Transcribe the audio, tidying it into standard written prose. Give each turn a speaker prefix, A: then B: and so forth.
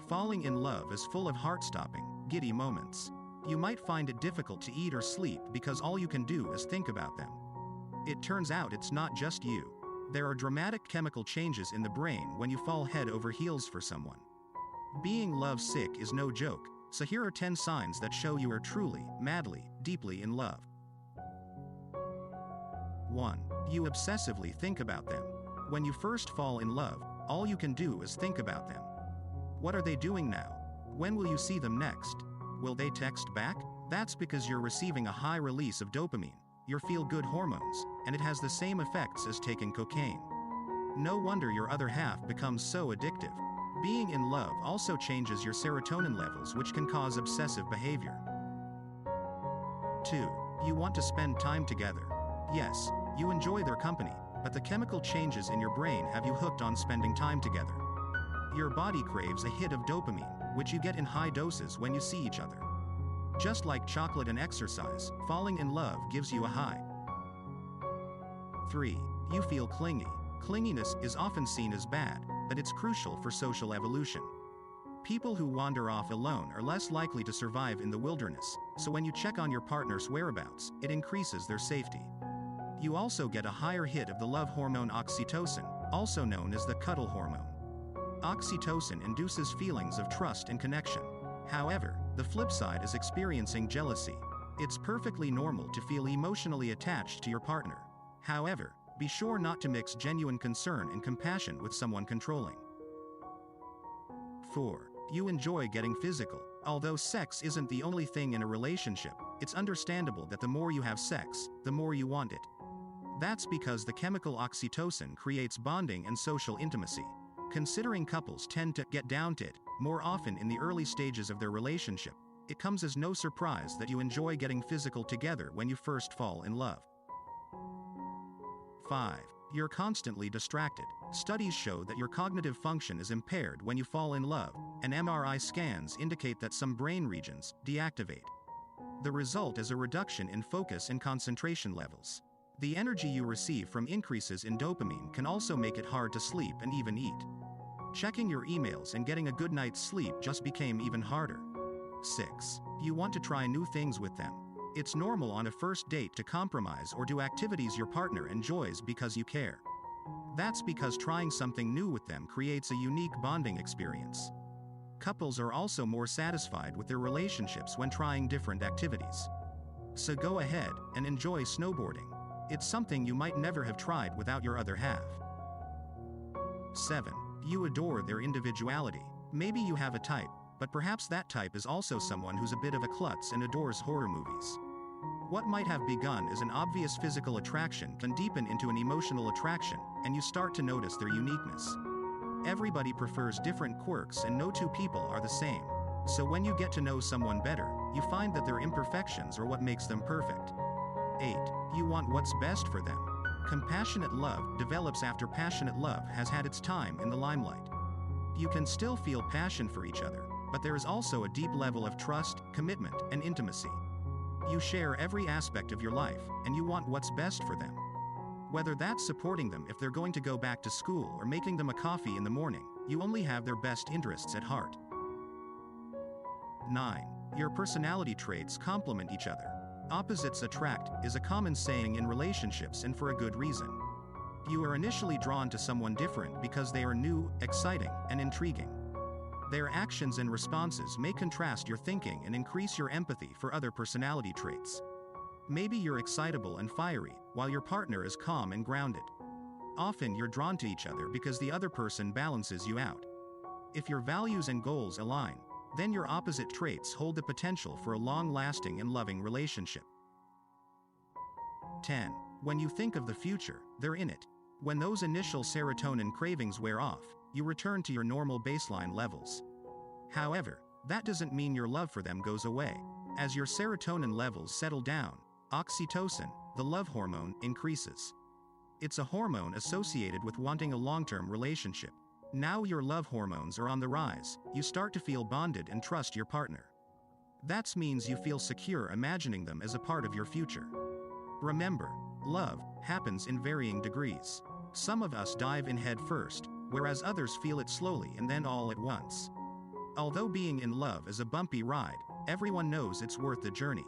A: Falling in love is full of heart-stopping, giddy moments. You might find it difficult to eat or sleep because all you can do is think about them. It turns out it's not just you. There are dramatic chemical changes in the brain when you fall head over heels for someone. Being love-sick is no joke, so here are 10 signs that show you are truly, madly, deeply in love. 1. You obsessively think about them. When you first fall in love, all you can do is think about them. What are they doing now? When will you see them next? Will they text back? That's because you're receiving a high release of dopamine, your feel-good hormones, and it has the same effects as taking cocaine. No wonder your other half becomes so addictive. Being in love also changes your serotonin levels, which can cause obsessive behavior. 2. You want to spend time together. Yes, you enjoy their company, but the chemical changes in your brain have you hooked on spending time together. Your body craves a hit of dopamine, which you get in high doses when you see each other. Just like chocolate and exercise, falling in love gives you a high. 3. You feel clingy. Clinginess is often seen as bad, but it's crucial for social evolution. People who wander off alone are less likely to survive in the wilderness, so when you check on your partner's whereabouts, it increases their safety. You also get a higher hit of the love hormone oxytocin, also known as the cuddle hormone. Oxytocin induces feelings of trust and connection. However, the flip side is experiencing jealousy. It's perfectly normal to feel emotionally attached to your partner. However, be sure not to mix genuine concern and compassion with someone controlling. 4. You enjoy getting physical. Although sex isn't the only thing in a relationship, it's understandable that the more you have sex, the more you want it. That's because the chemical oxytocin creates bonding and social intimacy. Considering couples tend to get down to it more often in the early stages of their relationship, it comes as no surprise that you enjoy getting physical together when you first fall in love. 5. You're constantly distracted. Studies show that your cognitive function is impaired when you fall in love, and MRI scans indicate that some brain regions deactivate. The result is a reduction in focus and concentration levels. The energy you receive from increases in dopamine can also make it hard to sleep and even eat. Checking your emails and getting a good night's sleep just became even harder. 6. You want to try new things with them. It's normal on a first date to compromise or do activities your partner enjoys because you care. That's because trying something new with them creates a unique bonding experience. Couples are also more satisfied with their relationships when trying different activities. So go ahead and enjoy snowboarding. It's something you might never have tried without your other half. 7. You adore their individuality. Maybe you have a type, but perhaps that type is also someone who's a bit of a klutz and adores horror movies. What might have begun as an obvious physical attraction can deepen into an emotional attraction, and you start to notice their uniqueness. Everybody prefers different quirks and no two people are the same. So when you get to know someone better, you find that their imperfections are what makes them perfect. 8. You want what's best for them. Compassionate love develops after passionate love has had its time in the limelight. You can still feel passion for each other, but there is also a deep level of trust, commitment, and intimacy. You share every aspect of your life, and you want what's best for them. Whether that's supporting them if they're going to go back to school or making them a coffee in the morning, you only have their best interests at heart. 9. Your personality traits complement each other. Opposites attract is a common saying in relationships, and for a good reason. You are initially drawn to someone different because they are new, exciting, and intriguing. Their actions and responses may contrast your thinking and increase your empathy for other personality traits. Maybe you're excitable and fiery, while your partner is calm and grounded. Often you're drawn to each other because the other person balances you out. If your values and goals align, then your opposite traits hold the potential for a long-lasting and loving relationship. 10. When you think of the future, they're in it. When those initial serotonin cravings wear off, you return to your normal baseline levels. However, that doesn't mean your love for them goes away. As your serotonin levels settle down, oxytocin, the love hormone, increases. It's a hormone associated with wanting a long-term relationship. Now your love hormones are on the rise, you start to feel bonded and trust your partner. That means you feel secure imagining them as a part of your future. Remember, love happens in varying degrees. Some of us dive in head first, whereas others feel it slowly and then all at once. Although being in love is a bumpy ride, everyone knows it's worth the journey.